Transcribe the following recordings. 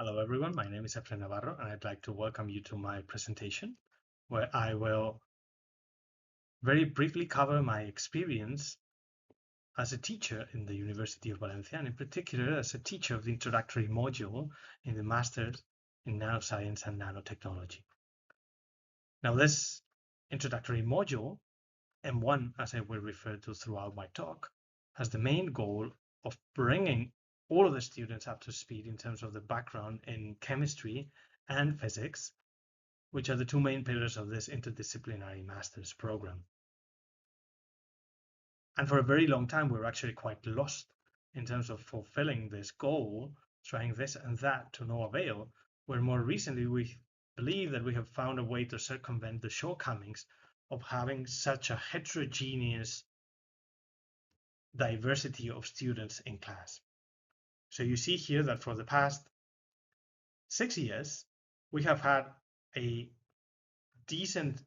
Hello everyone, my name is Efrén Navarro and I'd like to welcome you to my presentation where I will very briefly cover my experience as a teacher in the University of Valencia and in particular as a teacher of the introductory module in the Masters in Nanoscience and Nanotechnology. Now this introductory module, M1 as I will refer to throughout my talk, has the main goal of bringing all of the students up to speed in terms of the background in chemistry and physics, which are the two main pillars of this interdisciplinary master's program. And for a very long time, we were actually quite lost in terms of fulfilling this goal, trying this and that to no avail, where more recently we believe that we have found a way to circumvent the shortcomings of having such a heterogeneous diversity of students in class. So you see here that for the past 6 years, we have had a decent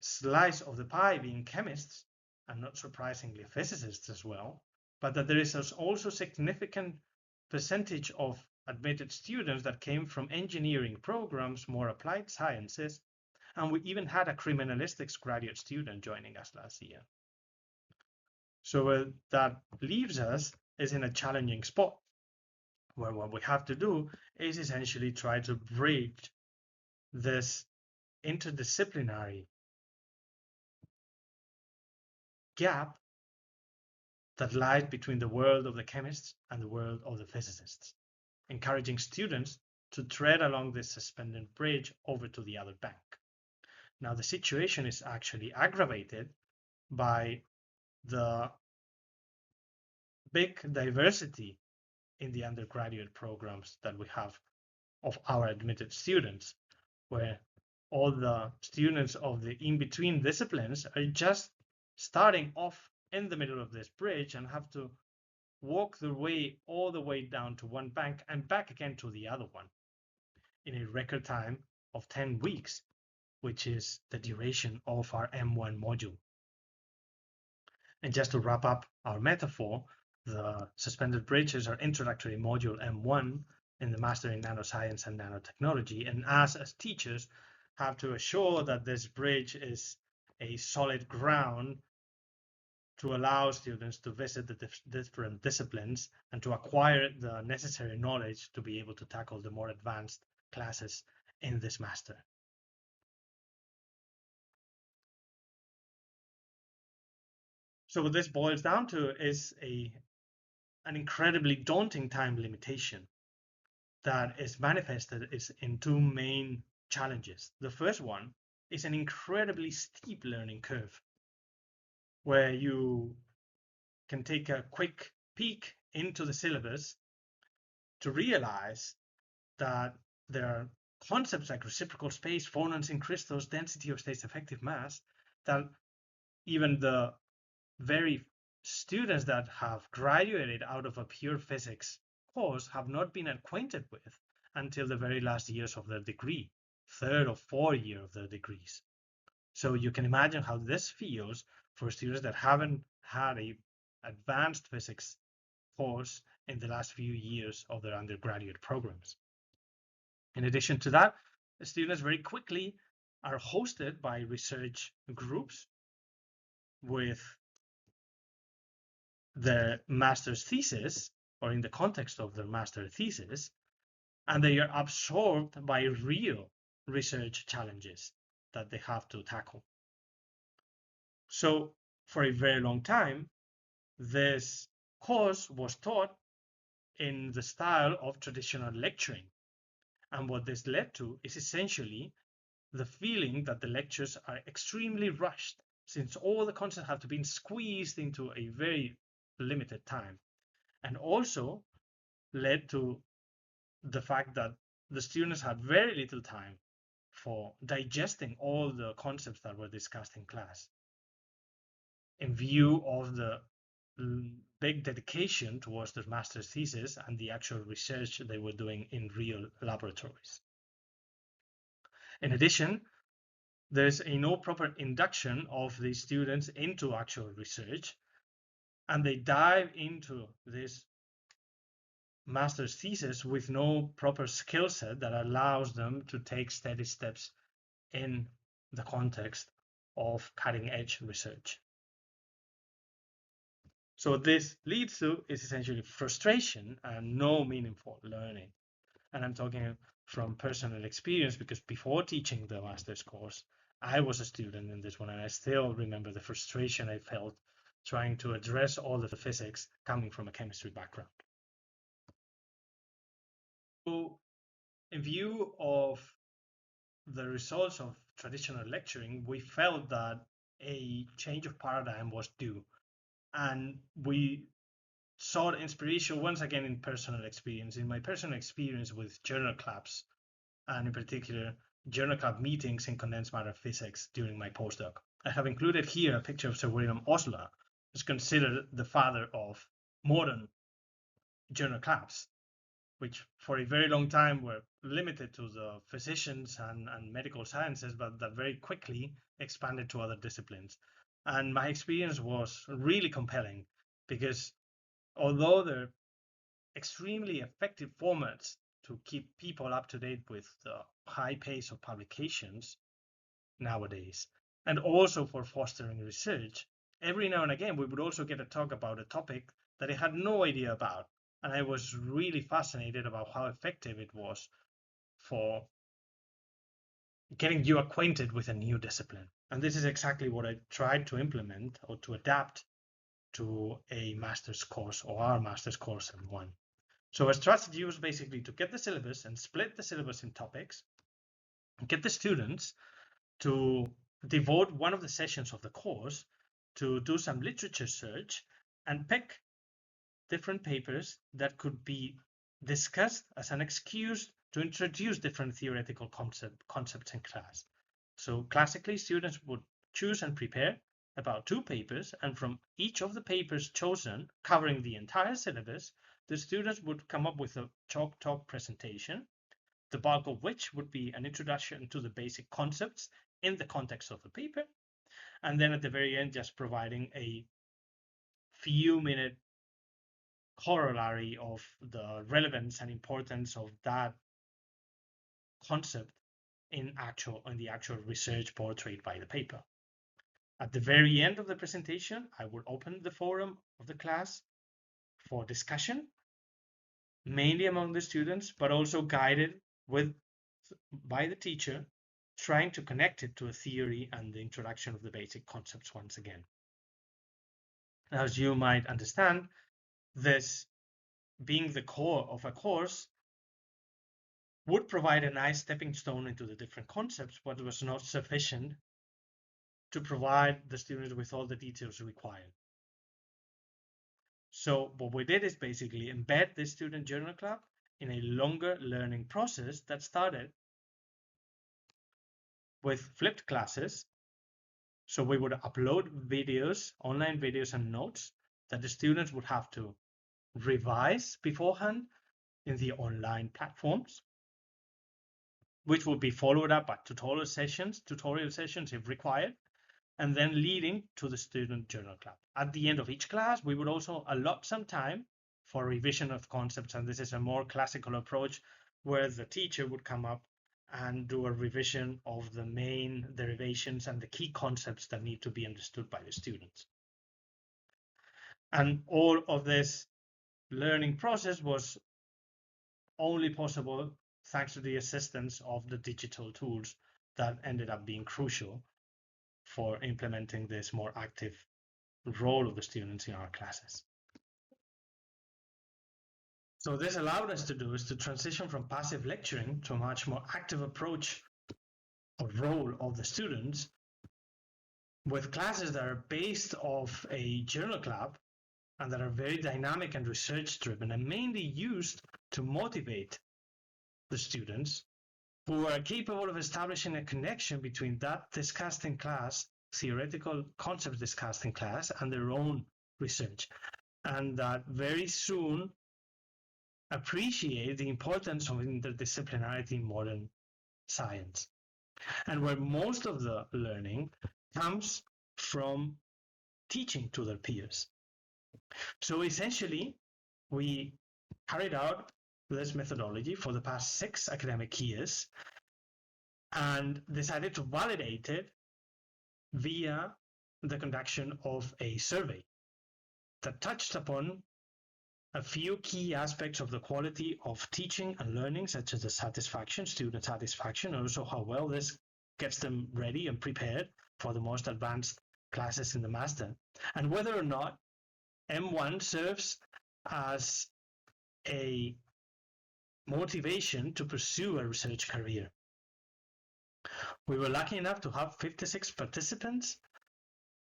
slice of the pie being chemists, and not surprisingly physicists as well, but that there is also a significant percentage of admitted students that came from engineering programs, more applied sciences, and we even had a criminalistics graduate student joining us last year. So what that leaves us is in a challenging spot, where what we have to do is essentially try to bridge this interdisciplinary gap that lies between the world of the chemists and the world of the physicists, encouraging students to tread along this suspended bridge over to the other bank. Now, the situation is actually aggravated by the big diversity in the undergraduate programs that we have of our admitted students, where all the students of the in-between disciplines are just starting off in the middle of this bridge and have to walk their way all the way down to one bank and back again to the other one in a record time of 10 weeks, which is the duration of our M1 module. And just to wrap up our metaphor, the suspended bridge is our introductory module M1 in the Master in Nanoscience and Nanotechnology, and us as teachers have to assure that this bridge is a solid ground to allow students to visit the different disciplines and to acquire the necessary knowledge to be able to tackle the more advanced classes in this master. So what this boils down to is an incredibly daunting time limitation that is manifested in two main challenges. The first one is an incredibly steep learning curve, where you can take a quick peek into the syllabus to realize that there are concepts like reciprocal space, phonons in crystals, density of states, effective mass, that even the very students that have graduated out of a pure physics course have not been acquainted with until the very last years of their degree, third or fourth year of their degrees. So you can imagine how this feels for students that haven't had a advanced physics course in the last few years of their undergraduate programs. In addition to that, the students very quickly are hosted by research groups with their master's thesis, or in the context of their master thesis, and they are absorbed by real research challenges that they have to tackle. So for a very long time, this course was taught in the style of traditional lecturing. And what this led to is essentially the feeling that the lectures are extremely rushed, since all the concepts have to be squeezed into a very limited time, and also led to the fact that the students had very little time for digesting all the concepts that were discussed in class, in view of the big dedication towards their master's thesis and the actual research they were doing in real laboratories. In addition, there's no proper induction of the students into actual research, and they dive into this master's thesis with no proper skill set that allows them to take steady steps in the context of cutting-edge research. So what this leads to is essentially frustration and no meaningful learning. And I'm talking from personal experience because before teaching the master's course, I was a student in this one, and I still remember the frustration I felt trying to address all the physics coming from a chemistry background. So in view of the results of traditional lecturing, we felt that a change of paradigm was due. And we sought inspiration once again in personal experience, in my personal experience with journal clubs, and in particular, journal club meetings in condensed matter physics during my postdoc. I have included here a picture of Sir William Osler, who's considered the father of modern journal clubs, which for a very long time were limited to the physicians and medical sciences, but that very quickly expanded to other disciplines. And my experience was really compelling because although they're extremely effective formats to keep people up to date with the high pace of publications nowadays, and also for fostering research, every now and again we would also get a talk about a topic that I had no idea about. And I was really fascinated about how effective it was for getting you acquainted with a new discipline. And this is exactly what I tried to implement or to adapt to a master's course or our master's course in one. So our strategy was basically to get the syllabus and split the syllabus in topics, and get the students to devote one of the sessions of the course to do some literature search and pick different papers that could be discussed as an excuse to introduce different theoretical concepts in class. So classically, students would choose and prepare about 2 papers, and from each of the papers chosen, covering the entire syllabus, the students would come up with a chalk talk presentation, the bulk of which would be an introduction to the basic concepts in the context of the paper, and then at the very end, just providing a few-minute corollary of the relevance and importance of that concept in the actual research portrayed by the paper. At the very end of the presentation, I would open the forum of the class for discussion, mainly among the students, but also guided by the teacher, trying to connect it to a theory and the introduction of the basic concepts once again. As you might understand, this being the core of a course would provide a nice stepping stone into the different concepts, but it was not sufficient to provide the students with all the details required. So what we did is basically embed the student journal club in a longer learning process that started with flipped classes. So we would upload videos, online videos and notes that the students would have to revise beforehand in the online platforms, which would be followed up by tutorial sessions if required, and then leading to the student journal club. At the end of each class, we would also allot some time for revision of concepts, and this is a more classical approach where the teacher would come up and do a revision of the main derivations and the key concepts that need to be understood by the students. And all of this learning process was only possible thanks to the assistance of the digital tools that ended up being crucial for implementing this more active role of the students in our classes. So this allowed us to do is to transition from passive lecturing to a much more active approach or role of the students with classes that are based off a journal club and that are very dynamic and research driven and mainly used to motivate the students who are capable of establishing a connection between that discussed in class, theoretical concepts discussed in class, and their own research, and that very soon appreciate the importance of interdisciplinarity in modern science, and where most of the learning comes from teaching to their peers. So essentially, we carried out this methodology for the past 6 academic years and decided to validate it via the conduction of a survey that touched upon a few key aspects of the quality of teaching and learning, such as the satisfaction, student satisfaction, and also how well this gets them ready and prepared for the most advanced classes in the master, and whether or not M1 serves as a motivation to pursue a research career. We were lucky enough to have 56 participants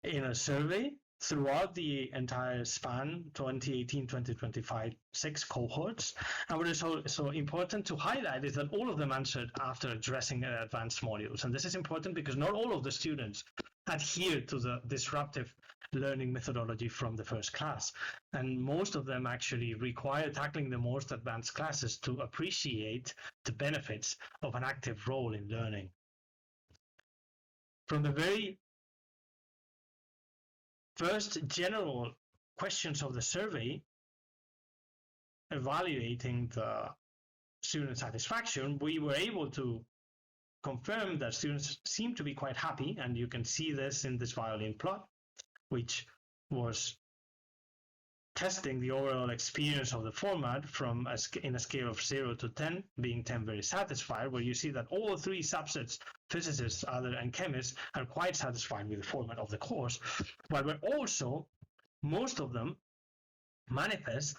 in a survey throughout the entire span, 2018-2025, 6 cohorts. And what is so important to highlight is that all of them answered after addressing advanced modules. And this is important because not all of the students adhere to the disruptive learning methodology from the first class. And most of them actually require tackling the most advanced classes to appreciate the benefits of an active role in learning. From the very first general questions of the survey, evaluating the student satisfaction, we were able to confirm that students seem to be quite happy, and you can see this in this violin plot, which was testing the overall experience of the format from in a scale of 0 to 10, being 10 very satisfied, where you see that all 3 subsets, physicists, other, and chemists, are quite satisfied with the format of the course, but where also most of them manifest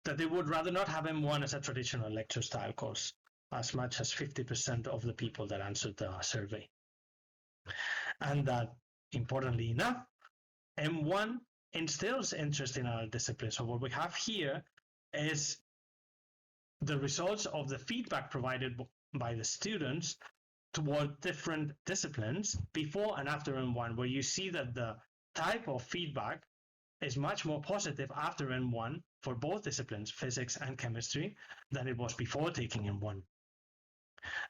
that they would rather not have M1 as a traditional lecture style course, as much as 50% of the people that answered the survey. And that, importantly enough, M1 instills interest in our discipline. So what we have here is the results of the feedback provided by the students toward different disciplines before and after M1, where you see that the type of feedback is much more positive after M1 for both disciplines, physics and chemistry, than it was before taking M1.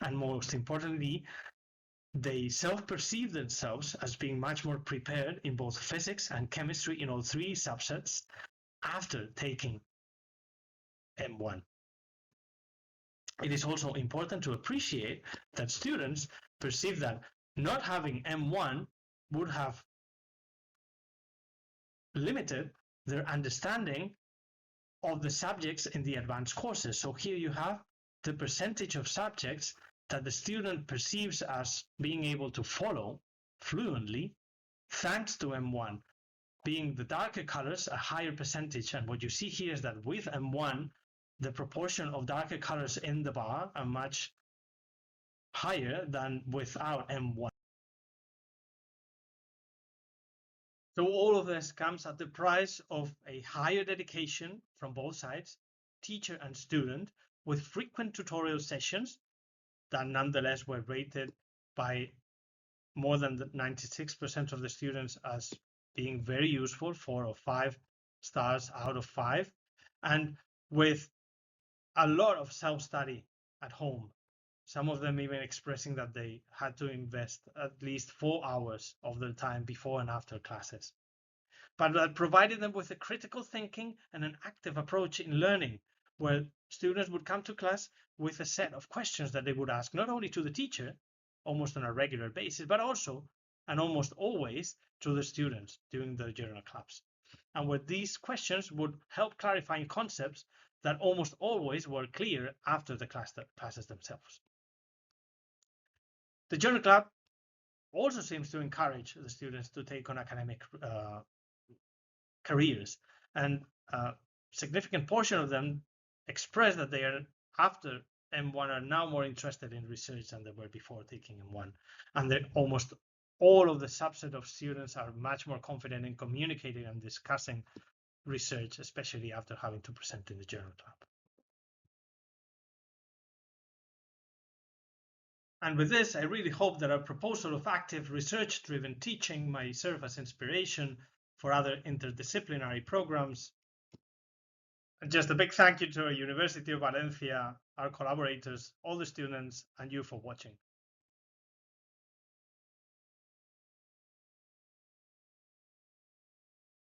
And most importantly, they self-perceive themselves as being much more prepared in both physics and chemistry in all 3 subsets after taking M1. It is also important to appreciate that students perceive that not having M1 would have limited their understanding of the subjects in the advanced courses. So here you have the percentage of subjects that the student perceives as being able to follow fluently thanks to M1, being the darker colors a higher percentage. And what you see here is that with M1, the proportion of darker colors in the bar are much higher than without M1. So all of this comes at the price of a higher dedication from both sides, teacher and student, with frequent tutorial sessions that nonetheless were rated by more than 96% of the students as being very useful, 4 or 5 stars out of 5, and with a lot of self-study at home. Some of them even expressing that they had to invest at least 4 hours of their time before and after classes. But that provided them with a critical thinking and an active approach in learning, where students would come to class with a set of questions that they would ask not only to the teacher, almost on a regular basis, but also and almost always to the students during the journal clubs. And where these questions would help clarifying concepts that almost always were clear after the classes themselves. The journal club also seems to encourage the students to take on academic careers, and a significant portion of them express that they are, after M1, are now more interested in research than they were before taking M1. And almost all of the subset of students are much more confident in communicating and discussing research, especially after having to present in the journal club. And with this, I really hope that our proposal of active research-driven teaching may serve as inspiration for other interdisciplinary programs. And just a big thank you to our University of Valencia, our collaborators, all the students, and you for watching.